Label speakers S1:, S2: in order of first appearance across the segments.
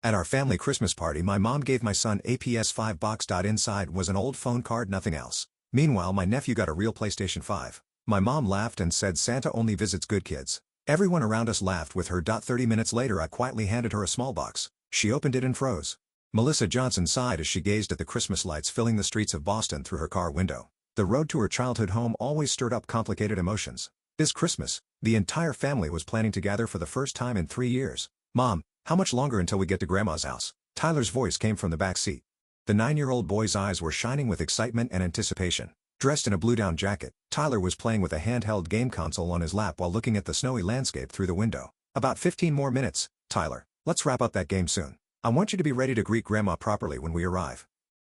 S1: At our family Christmas party my mom gave my son a PS5 Box.Inside was an old phone card, nothing else. Meanwhile my nephew got a real PlayStation 5. My mom laughed and said Santa only visits good kids. Everyone around us laughed with her. 30 minutes later I quietly handed her a small box. She opened it and froze. Melissa Johnson sighed as she gazed at the Christmas lights filling the streets of Boston through her car window. The road to her childhood home always stirred up complicated emotions. This Christmas, the entire family was planning to gather for the first time in 3 years. "Mom, how much longer until we get to Grandma's house?" Tyler's voice came from the back seat. The 9-year-old boy's eyes were shining with excitement and anticipation. Dressed in a blue down jacket, Tyler was playing with a handheld game console on his lap while looking at the snowy landscape through the window. "About 15 more minutes, Tyler. Let's wrap up that game soon. I want you to be ready to greet Grandma properly when we arrive."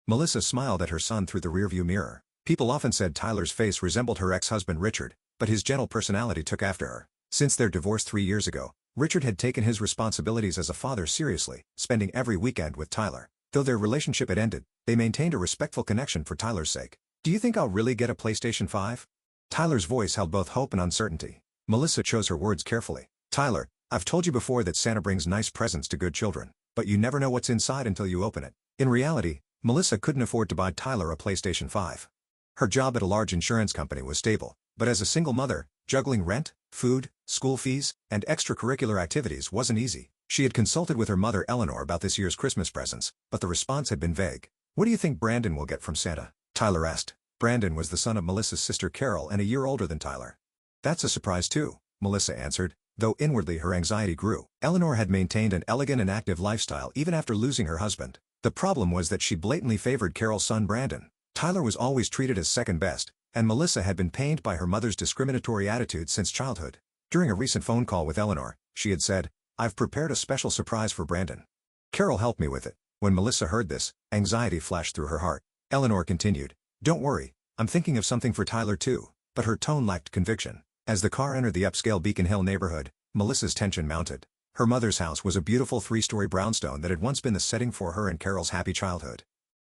S1: Melissa smiled at her son through the rearview mirror. People often said Tyler's face resembled her ex-husband Richard, but his gentle personality took after her. Since their divorce 3 years ago, Richard had taken his responsibilities as a father seriously, spending every weekend with Tyler. Though their relationship had ended, they maintained a respectful connection for Tyler's sake. "Do you think I'll really get a PlayStation 5? Tyler's voice held both hope and uncertainty. Melissa chose her words carefully. "Tyler, I've told you before that Santa brings nice presents to good children, but you never know what's inside until you open it." In reality, Melissa couldn't afford to buy Tyler a PlayStation 5. Her job at a large insurance company was stable, but as a single mother, juggling rent, food, school fees, and extracurricular activities wasn't easy. She had consulted with her mother Eleanor about this year's Christmas presents, but the response had been vague. "What do you think Brandon will get from Santa?" Tyler asked. Brandon was the son of Melissa's sister Carol and a year older than Tyler. "That's a surprise too," Melissa answered, though inwardly her anxiety grew. Eleanor had maintained an elegant and active lifestyle even after losing her husband. The problem was that she blatantly favored Carol's son Brandon. Tyler was always treated as second best, and Melissa had been pained by her mother's discriminatory attitude since childhood. During a recent phone call with Eleanor, she had said, "I've prepared a special surprise for Brandon. Carol helped me with it." When Melissa heard this, anxiety flashed through her heart. Eleanor continued, "Don't worry, I'm thinking of something for Tyler too," but her tone lacked conviction. As the car entered the upscale Beacon Hill neighborhood, Melissa's tension mounted. Her mother's house was a beautiful 3-story brownstone that had once been the setting for her and Carol's happy childhood.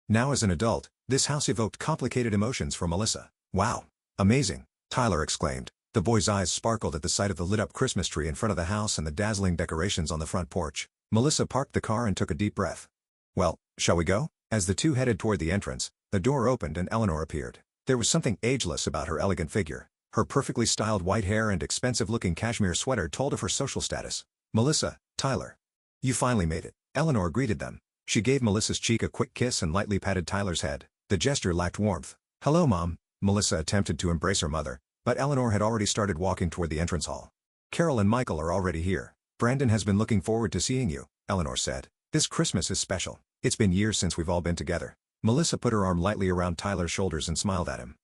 S1: Now as an adult, this house evoked complicated emotions for Melissa. "Wow! Amazing!" Tyler exclaimed. The boy's eyes sparkled at the sight of the lit-up Christmas tree in front of the house and the dazzling decorations on the front porch. Melissa parked the car and took a deep breath. "Well, shall we go?" As the two headed toward the entrance, the door opened and Eleanor appeared. There was something ageless about her elegant figure. Her perfectly styled white hair and expensive-looking cashmere sweater told of her social status. "Melissa, Tyler. You finally made it." Eleanor greeted them. She gave Melissa's cheek a quick kiss and lightly patted Tyler's head. The gesture lacked warmth. "Hello, Mom." Melissa attempted to embrace her mother, but Eleanor had already started walking toward the entrance hall. "Carol and Michael are already here. Brandon has been looking forward to seeing you," Eleanor said. "This Christmas is special. It's been years since we've all been together." Melissa put her arm lightly around Tyler's shoulders and smiled at him.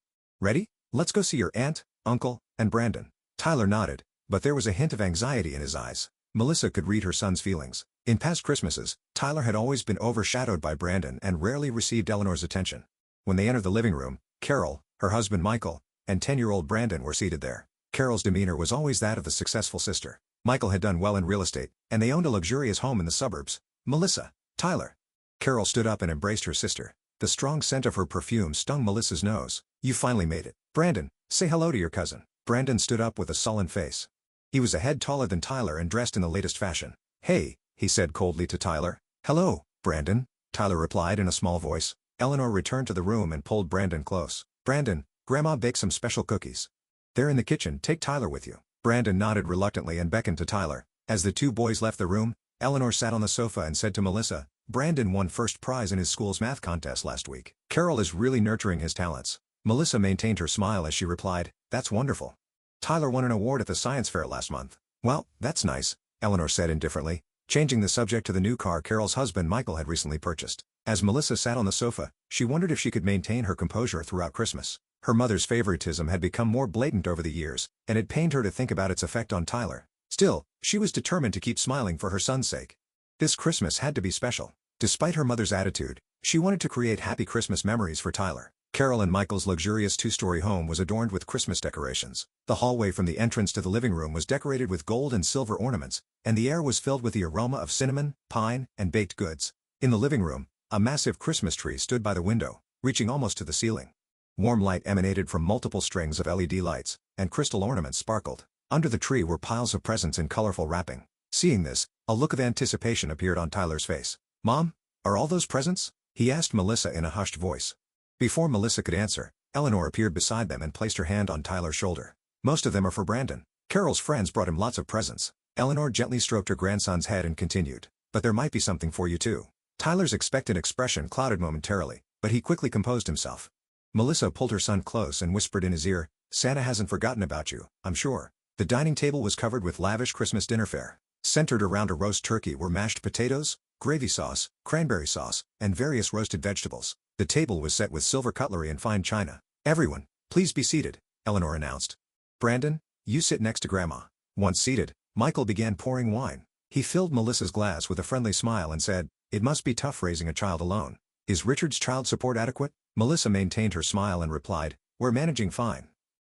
S1: "Ready? Let's go see your aunt, uncle, and Brandon." Tyler nodded, but there was a hint of anxiety in his eyes. Melissa could read her son's feelings. In past Christmases, Tyler had always been overshadowed by Brandon and rarely received Eleanor's attention. When they entered the living room, Carol, her husband Michael, and 10-year-old Brandon were seated there. Carol's demeanor was always that of the successful sister. Michael had done well in real estate, and they owned a luxurious home in the suburbs. "Melissa, Tyler." Carol stood up and embraced her sister. The strong scent of her perfume stung Melissa's nose. "You finally made it. Brandon, say hello to your cousin." Brandon stood up with a sullen face. He was a head taller than Tyler and dressed in the latest fashion. "Hey," he said coldly to Tyler. "Hello, Brandon," Tyler replied in a small voice. Eleanor returned to the room and pulled Brandon close. "Brandon, Grandma baked some special cookies. They're in the kitchen. Take Tyler with you." Brandon nodded reluctantly and beckoned to Tyler. As the two boys left the room, Eleanor sat on the sofa and said to Melissa, "Brandon won first prize in his school's math contest last week. Carol is really nurturing his talents." Melissa maintained her smile as she replied, "That's wonderful. Tyler won an award at the science fair last month." "Well, that's nice," Eleanor said indifferently, changing the subject to the new car Carol's husband Michael had recently purchased. As Melissa sat on the sofa, she wondered if she could maintain her composure throughout Christmas. Her mother's favoritism had become more blatant over the years, and it pained her to think about its effect on Tyler. Still, she was determined to keep smiling for her son's sake. This Christmas had to be special. Despite her mother's attitude, she wanted to create happy Christmas memories for Tyler. Carol and Michael's luxurious 2-story home was adorned with Christmas decorations. The hallway from the entrance to the living room was decorated with gold and silver ornaments, and the air was filled with the aroma of cinnamon, pine, and baked goods. In the living room, a massive Christmas tree stood by the window, reaching almost to the ceiling. Warm light emanated from multiple strings of LED lights, and crystal ornaments sparkled. Under the tree were piles of presents in colorful wrapping. Seeing this, a look of anticipation appeared on Tyler's face. "Mom, are all those presents?" he asked Melissa in a hushed voice. Before Melissa could answer, Eleanor appeared beside them and placed her hand on Tyler's shoulder. "Most of them are for Brandon. Carol's friends brought him lots of presents." Eleanor gently stroked her grandson's head and continued, "But there might be something for you too." Tyler's expectant expression clouded momentarily, but he quickly composed himself. Melissa pulled her son close and whispered in his ear, "Santa hasn't forgotten about you, I'm sure." The dining table was covered with lavish Christmas dinner fare. Centered around a roast turkey were mashed potatoes, gravy sauce, cranberry sauce, and various roasted vegetables. The table was set with silver cutlery and fine china. "Everyone, please be seated," Eleanor announced. "Brandon, you sit next to Grandma." Once seated, Michael began pouring wine. He filled Melissa's glass with a friendly smile and said, "It must be tough raising a child alone. Is Richard's child support adequate?" Melissa maintained her smile and replied, "We're managing fine."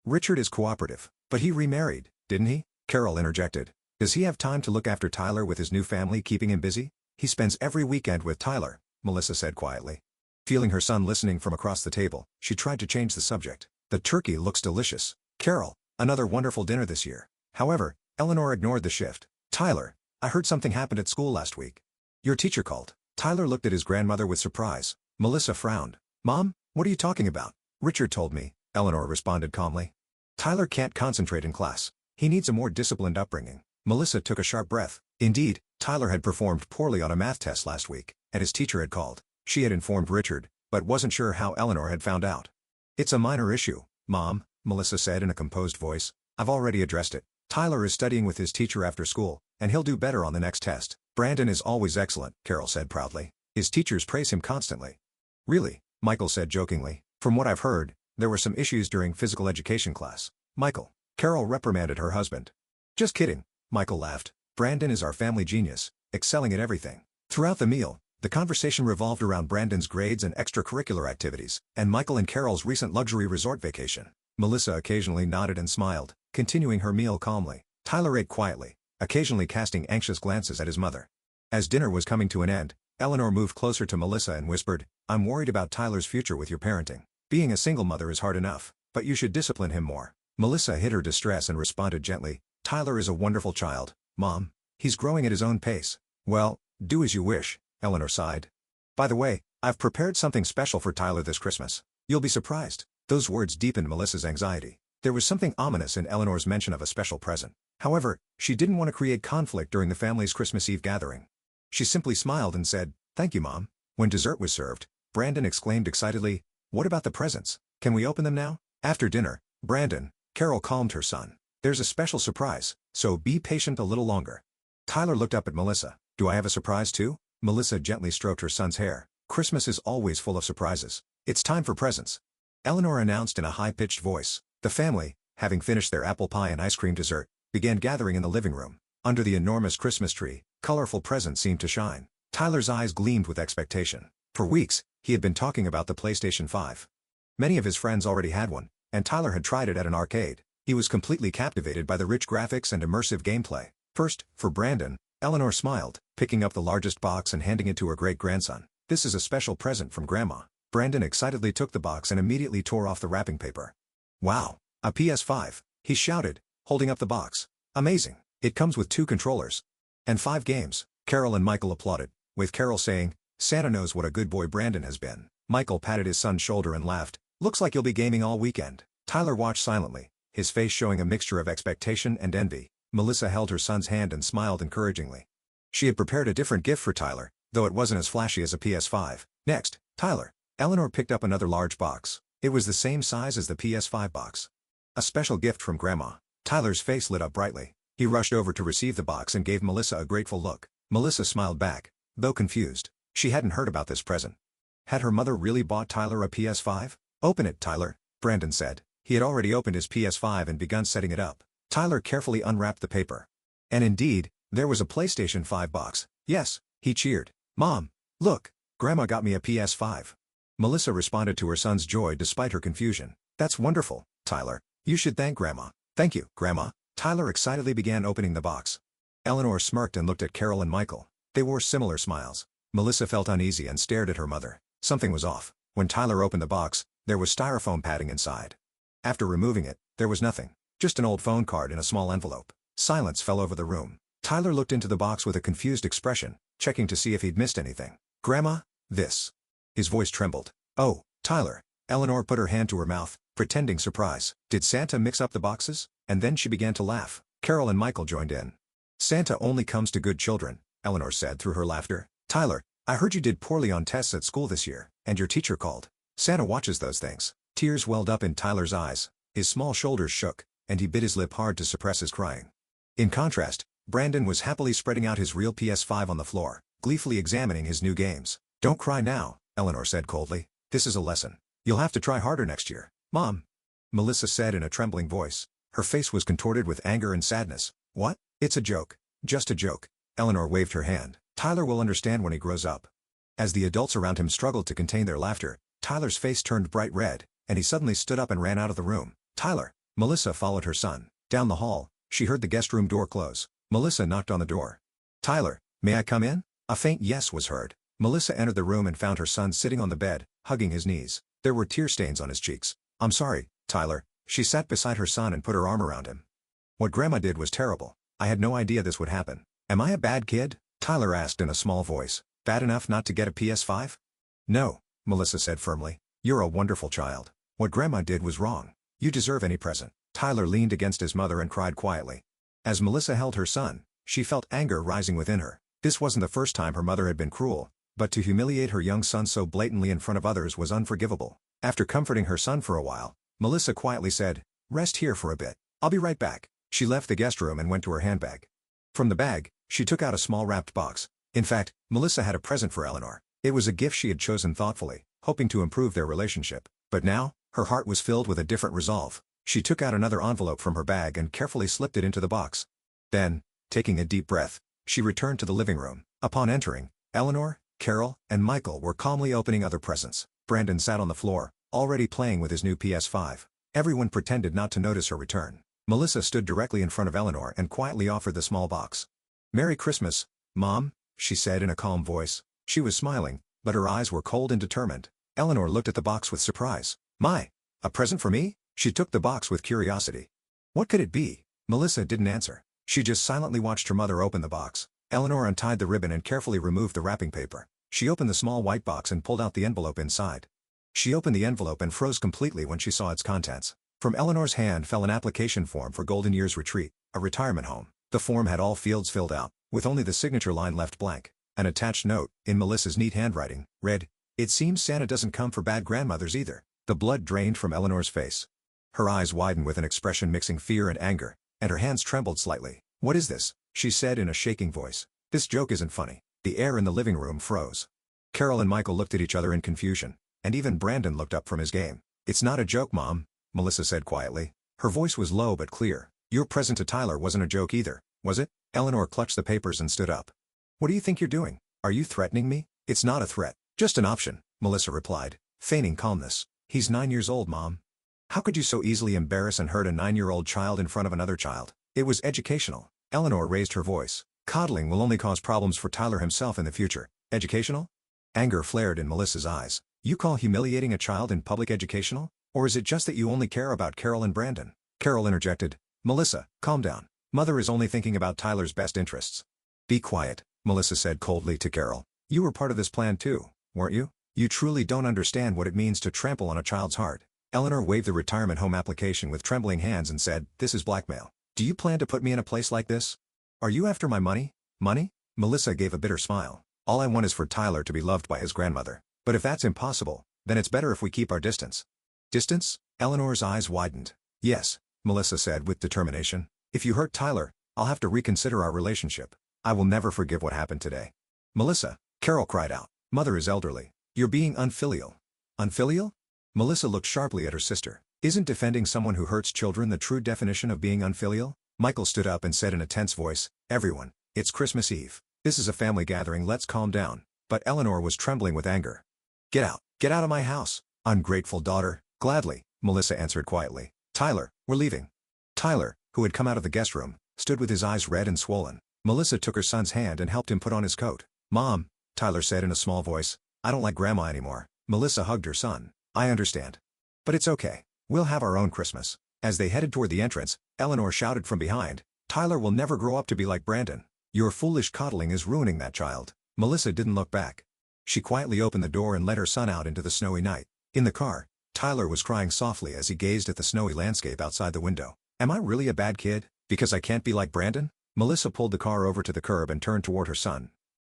S1: "Richard is cooperative, but he remarried, didn't he?" Carol interjected. "Does he have time to look after Tyler with his new family keeping him busy?" "He spends every weekend with Tyler," Melissa said quietly. Feeling her son listening from across the table, she tried to change the subject. "The turkey looks delicious. Carol, another wonderful dinner this year." However, Eleanor ignored the shift. "Tyler, I heard something happened at school last week. Your teacher called." Tyler looked at his grandmother with surprise. Melissa frowned. "Mom, what are you talking about?" "Richard told me," Eleanor responded calmly. "Tyler can't concentrate in class. He needs a more disciplined upbringing." Melissa took a sharp breath. Indeed, Tyler had performed poorly on a math test last week, and his teacher had called. She had informed Richard, but wasn't sure how Eleanor had found out. "It's a minor issue, Mom," Melissa said in a composed voice. "I've already addressed it. Tyler is studying with his teacher after school, and he'll do better on the next test." "Brandon is always excellent," Carol said proudly. "His teachers praise him constantly." "Really?" Michael said jokingly. "From what I've heard, there were some issues during physical education class." "Michael," Carol reprimanded her husband. "Just kidding," Michael laughed. "Brandon is our family genius, excelling at everything." Throughout the meal, the conversation revolved around Brandon's grades and extracurricular activities, and Michael and Carol's recent luxury resort vacation. Melissa occasionally nodded and smiled, continuing her meal calmly. Tyler ate quietly, occasionally casting anxious glances at his mother. As dinner was coming to an end, Eleanor moved closer to Melissa and whispered, "I'm worried about Tyler's future with your parenting. Being a single mother is hard enough, but you should discipline him more." Melissa hid her distress and responded gently, "Tyler is a wonderful child, Mom. He's growing at his own pace." "Well, do as you wish," Eleanor sighed. "By the way, I've prepared something special for Tyler this Christmas. You'll be surprised." Those words deepened Melissa's anxiety. There was something ominous in Eleanor's mention of a special present. However, she didn't want to create conflict during the family's Christmas Eve gathering. She simply smiled and said, "Thank you, Mom." When dessert was served, Brandon exclaimed excitedly, "What about the presents? Can we open them now?" After dinner, Brandon, Carol calmed her son. "There's a special surprise, so be patient a little longer." Tyler looked up at Melissa. "Do I have a surprise too?" Melissa gently stroked her son's hair. "Christmas is always full of surprises. It's time for presents," Eleanor announced in a high-pitched voice. The family, having finished their apple pie and ice cream dessert, began gathering in the living room. Under the enormous Christmas tree, colorful presents seemed to shine. Tyler's eyes gleamed with expectation. For weeks, he had been talking about the PlayStation 5. Many of his friends already had one, and Tyler had tried it at an arcade. He was completely captivated by the rich graphics and immersive gameplay. First, for Brandon, Eleanor smiled, picking up the largest box and handing it to her great-grandson. "This is a special present from Grandma." Brandon excitedly took the box and immediately tore off the wrapping paper. "Wow, a PS5, he shouted, holding up the box. "Amazing. It comes with 2 controllers. And 5 games." Carol and Michael applauded, with Carol saying, "Santa knows what a good boy Brandon has been." Michael patted his son's shoulder and laughed. "Looks like you'll be gaming all weekend." Tyler watched silently, his face showing a mixture of expectation and envy. Melissa held her son's hand and smiled encouragingly. She had prepared a different gift for Tyler, though it wasn't as flashy as a PS5. "Next, Tyler." Eleanor picked up another large box. It was the same size as the PS5 box. "A special gift from Grandma." Tyler's face lit up brightly. He rushed over to receive the box and gave Melissa a grateful look. Melissa smiled back, though confused. She hadn't heard about this present. Had her mother really bought Tyler a PS5? "Open it, Tyler," Brandon said. He had already opened his PS5 and begun setting it up. Tyler carefully unwrapped the paper. And indeed, there was a PlayStation 5 box. "Yes," he cheered. "Mom, look, Grandma got me a PS5. Melissa responded to her son's joy despite her confusion. "That's wonderful, Tyler. You should thank Grandma." "Thank you, Grandma." Tyler excitedly began opening the box. Eleanor smirked and looked at Carol and Michael. They wore similar smiles. Melissa felt uneasy and stared at her mother. Something was off. When Tyler opened the box, there was styrofoam padding inside. After removing it, there was nothing. Just an old phone card in a small envelope. Silence fell over the room. Tyler looked into the box with a confused expression, checking to see if he'd missed anything. "Grandma, this." His voice trembled. "Oh, Tyler." Eleanor put her hand to her mouth, pretending surprise. "Did Santa mix up the boxes?" And then she began to laugh. Carol and Michael joined in. "Santa only comes to good children," Eleanor said through her laughter. "Tyler, I heard you did poorly on tests at school this year, and your teacher called. Santa watches those things." Tears welled up in Tyler's eyes, his small shoulders shook, and he bit his lip hard to suppress his crying. In contrast, Brandon was happily spreading out his real PS5 on the floor, gleefully examining his new games. "Don't cry now," Eleanor said coldly. "This is a lesson. You'll have to try harder next year." "Mom," Melissa said in a trembling voice. Her face was contorted with anger and sadness. "What? It's a joke. Just a joke." Eleanor waved her hand. "Tyler will understand when he grows up." As the adults around him struggled to contain their laughter, Tyler's face turned bright red, and he suddenly stood up and ran out of the room. "Tyler!" Melissa followed her son. Down the hall, she heard the guest room door close. Melissa knocked on the door. "Tyler, may I come in?" A faint yes was heard. Melissa entered the room and found her son sitting on the bed, hugging his knees. There were tear stains on his cheeks. "I'm sorry, Tyler." She sat beside her son and put her arm around him. "What Grandma did was terrible. I had no idea this would happen." "Am I a bad kid?" Tyler asked in a small voice. "Bad enough not to get a PS5? "No," Melissa said firmly. "You're a wonderful child. What Grandma did was wrong. You deserve any present." Tyler leaned against his mother and cried quietly. As Melissa held her son, she felt anger rising within her. This wasn't the first time her mother had been cruel, but to humiliate her young son so blatantly in front of others was unforgivable. After comforting her son for a while, Melissa quietly said, "Rest here for a bit. I'll be right back." She left the guest room and went to her handbag. From the bag, she took out a small wrapped box. In fact, Melissa had a present for Eleanor. It was a gift she had chosen thoughtfully, hoping to improve their relationship. But now, her heart was filled with a different resolve. She took out another envelope from her bag and carefully slipped it into the box. Then, taking a deep breath, she returned to the living room. Upon entering, Eleanor, Carol, and Michael were calmly opening other presents. Brandon sat on the floor, already playing with his new PS5. Everyone pretended not to notice her return. Melissa stood directly in front of Eleanor and quietly offered the small box. "Merry Christmas, Mom," she said in a calm voice. She was smiling, but her eyes were cold and determined. Eleanor looked at the box with surprise. "My, a present for me?" She took the box with curiosity. What could it be? Melissa didn't answer. She just silently watched her mother open the box. Eleanor untied the ribbon and carefully removed the wrapping paper. She opened the small white box and pulled out the envelope inside. She opened the envelope and froze completely when she saw its contents. From Eleanor's hand fell an application form for Golden Years Retreat, a retirement home. The form had all fields filled out, with only the signature line left blank. An attached note, in Melissa's neat handwriting, read, "It seems Santa doesn't come for bad grandmothers either." The blood drained from Eleanor's face. Her eyes widened with an expression mixing fear and anger, and her hands trembled slightly. "What is this?" she said in a shaking voice. "This joke isn't funny." The air in the living room froze. Carol and Michael looked at each other in confusion, and even Brandon looked up from his game. "It's not a joke, Mom," Melissa said quietly. Her voice was low but clear. "Your present to Tyler wasn't a joke either, was it?" Eleanor clutched the papers and stood up. "What do you think you're doing? Are you threatening me?" "It's not a threat, just an option," Melissa replied, feigning calmness. "He's 9 years old, Mom." "How could you so easily embarrass and hurt a 9-year-old child in front of another child?" "It was educational." Eleanor raised her voice. "Coddling will only cause problems for Tyler himself in the future." "Educational?" Anger flared in Melissa's eyes. "You call humiliating a child in public educational? Or is it just that you only care about Carol and Brandon?" Carol interjected. "Melissa, calm down. Mother is only thinking about Tyler's best interests." "Be quiet," Melissa said coldly to Carol. "You were part of this plan too, weren't you? You truly don't understand what it means to trample on a child's heart." Eleanor waved the retirement home application with trembling hands and said, "This is blackmail. Do you plan to put me in a place like this? Are you after my money?" "Money?" Melissa gave a bitter smile. "All I want is for Tyler to be loved by his grandmother. But if that's impossible, then it's better if we keep our distance." "Distance?" Eleanor's eyes widened. "Yes," Melissa said with determination. "If you hurt Tyler, I'll have to reconsider our relationship. I will never forgive what happened today." "Melissa," Carol cried out. "Mother is elderly. You're being unfilial." "Unfilial?" Melissa looked sharply at her sister. "Isn't defending someone who hurts children the true definition of being unfilial?" Michael stood up and said in a tense voice, "Everyone, it's Christmas Eve. This is a family gathering, let's calm down." But Eleanor was trembling with anger. Get out of my house." "Ungrateful daughter." "Gladly," Melissa answered quietly. "Tyler, we're leaving." Tyler, who had come out of the guest room, stood with his eyes red and swollen. Melissa took her son's hand and helped him put on his coat. "Mom," Tyler said in a small voice, "I don't like Grandma anymore." Melissa hugged her son. "I understand. But it's okay. We'll have our own Christmas." As they headed toward the entrance, Eleanor shouted from behind, "Tyler will never grow up to be like Brandon." Your foolish coddling is ruining that child. Melissa didn't look back. She quietly opened the door and let her son out into the snowy night. In the car, Tyler was crying softly as he gazed at the snowy landscape outside the window. Am I really a bad kid, because I can't be like Brandon? Melissa pulled the car over to the curb and turned toward her son.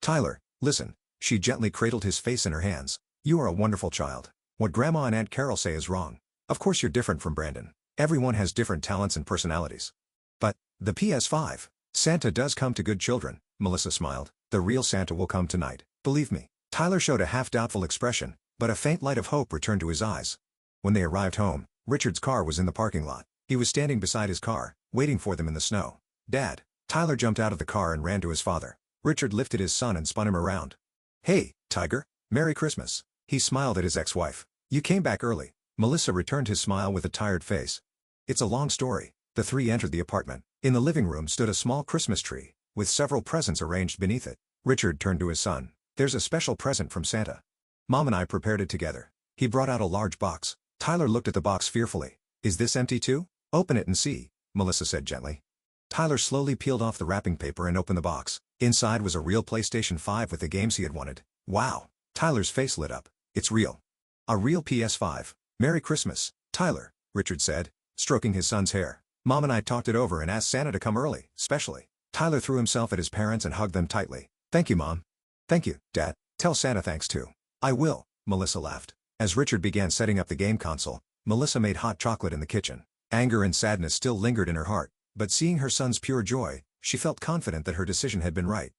S1: Tyler, listen. She gently cradled his face in her hands. You are a wonderful child. What Grandma and Aunt Carol say is wrong. Of course you're different from Brandon. Everyone has different talents and personalities. But, the PS5. Santa does come to good children, Melissa smiled. The real Santa will come tonight, believe me. Tyler showed a half-doubtful expression, but a faint light of hope returned to his eyes. When they arrived home, Richard's car was in the parking lot. He was standing beside his car, waiting for them in the snow. Dad. Tyler jumped out of the car and ran to his father. Richard lifted his son and spun him around. Hey, Tiger. Merry Christmas. He smiled at his ex-wife. You came back early. Melissa returned his smile with a tired face. It's a long story. The three entered the apartment. In the living room stood a small Christmas tree, with several presents arranged beneath it. Richard turned to his son. There's a special present from Santa. Mom and I prepared it together. He brought out a large box. Tyler looked at the box fearfully. Is this empty too? Open it and see, Melissa said gently. Tyler slowly peeled off the wrapping paper and opened the box. Inside was a real PlayStation 5 with the games he had wanted. Wow! Tyler's face lit up. It's real. A real PS5. Merry Christmas, Tyler, Richard said, stroking his son's hair. Mom and I talked it over and asked Santa to come early, specially. Tyler threw himself at his parents and hugged them tightly. Thank you, Mom. Thank you, Dad. Tell Santa thanks too. I will, Melissa laughed. As Richard began setting up the game console, Melissa made hot chocolate in the kitchen. Anger and sadness still lingered in her heart, but seeing her son's pure joy, she felt confident that her decision had been right.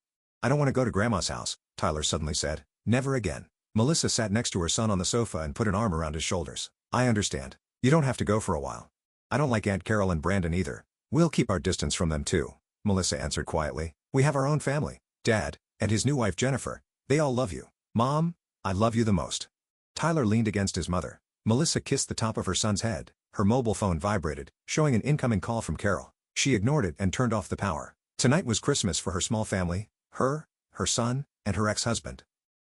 S1: I don't want to go to Grandma's house, Tyler suddenly said. Never again. Melissa sat next to her son on the sofa and put an arm around his shoulders. I understand. You don't have to go for a while. I don't like Aunt Carol and Brandon either. We'll keep our distance from them too, Melissa answered quietly. We have our own family. Dad, and his new wife Jennifer. They all love you. Mom, I love you the most. Tyler leaned against his mother. Melissa kissed the top of her son's head. Her mobile phone vibrated, showing an incoming call from Carol. She ignored it and turned off the power. Tonight was Christmas for her small family, her son, and her ex-husband.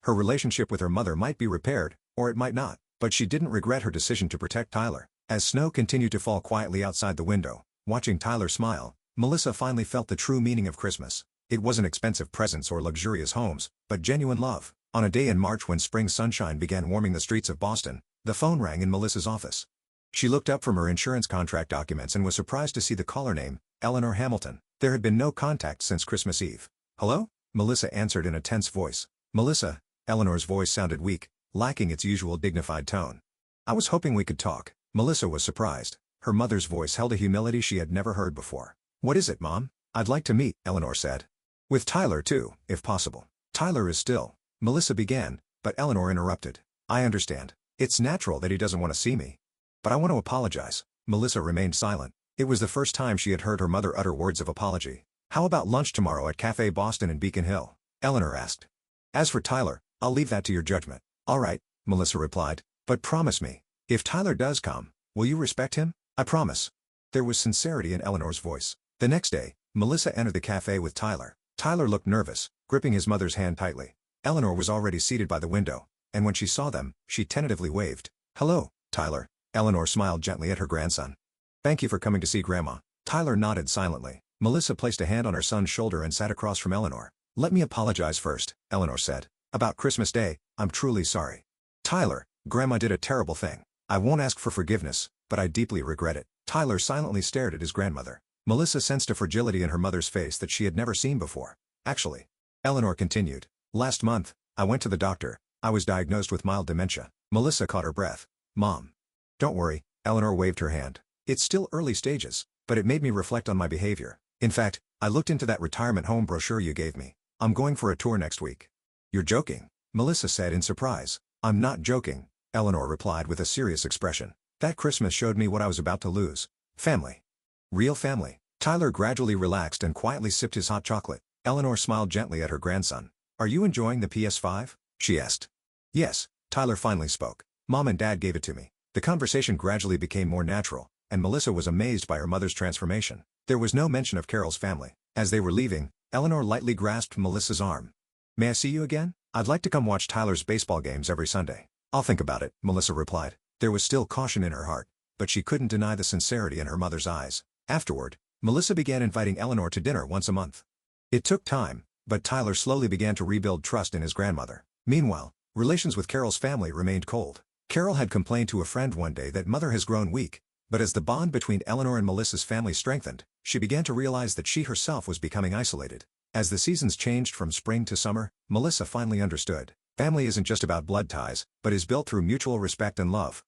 S1: Her relationship with her mother might be repaired, or it might not, but she didn't regret her decision to protect Tyler. As snow continued to fall quietly outside the window, watching Tyler smile, Melissa finally felt the true meaning of Christmas. It wasn't expensive presents or luxurious homes, but genuine love. On a day in March when spring sunshine began warming the streets of Boston, the phone rang in Melissa's office. She looked up from her insurance contract documents and was surprised to see the caller name, Eleanor Hamilton. There had been no contact since Christmas Eve. Hello? Melissa answered in a tense voice. Melissa, Eleanor's voice sounded weak, lacking its usual dignified tone. I was hoping we could talk. Melissa was surprised. Her mother's voice held a humility she had never heard before. What is it, Mom? I'd like to meet, Eleanor said. With Tyler too, if possible. Tyler is still. Melissa began, but Eleanor interrupted. I understand. It's natural that he doesn't want to see me. But I want to apologize. Melissa remained silent. It was the first time she had heard her mother utter words of apology. How about lunch tomorrow at Cafe Boston in Beacon Hill? Eleanor asked. As for Tyler, I'll leave that to your judgment. All right, Melissa replied. But promise me, if Tyler does come, will you respect him? I promise. There was sincerity in Eleanor's voice. The next day, Melissa entered the cafe with Tyler. Tyler looked nervous, gripping his mother's hand tightly. Eleanor was already seated by the window, and when she saw them, she tentatively waved. Hello, Tyler. Eleanor smiled gently at her grandson. Thank you for coming to see Grandma. Tyler nodded silently. Melissa placed a hand on her son's shoulder and sat across from Eleanor. Let me apologize first, Eleanor said. About Christmas Day, I'm truly sorry. Tyler, Grandma did a terrible thing. I won't ask for forgiveness, but I deeply regret it. Tyler silently stared at his grandmother. Melissa sensed a fragility in her mother's face that she had never seen before. Actually, Eleanor continued. Last month, I went to the doctor. I was diagnosed with mild dementia. Melissa caught her breath. Mom. Don't worry, Eleanor waved her hand. It's still early stages, but it made me reflect on my behavior. In fact, I looked into that retirement home brochure you gave me. I'm going for a tour next week. You're joking, Melissa said in surprise. I'm not joking, Eleanor replied with a serious expression. That Christmas showed me what I was about to lose. Family. Real family. Tyler gradually relaxed and quietly sipped his hot chocolate. Eleanor smiled gently at her grandson. Are you enjoying the PS5? She asked. Yes, Tyler finally spoke. Mom and Dad gave it to me. The conversation gradually became more natural, and Melissa was amazed by her mother's transformation. There was no mention of Carol's family. As they were leaving, Eleanor lightly grasped Melissa's arm. May I see you again? I'd like to come watch Tyler's baseball games every Sunday. I'll think about it, Melissa replied. There was still caution in her heart, but she couldn't deny the sincerity in her mother's eyes. Afterward, Melissa began inviting Eleanor to dinner once a month. It took time, but Tyler slowly began to rebuild trust in his grandmother. Meanwhile, relations with Carol's family remained cold. Carol had complained to a friend one day that mother has grown weak, but as the bond between Eleanor and Melissa's family strengthened, she began to realize that she herself was becoming isolated. As the seasons changed from spring to summer, Melissa finally understood. Family isn't just about blood ties, but is built through mutual respect and love.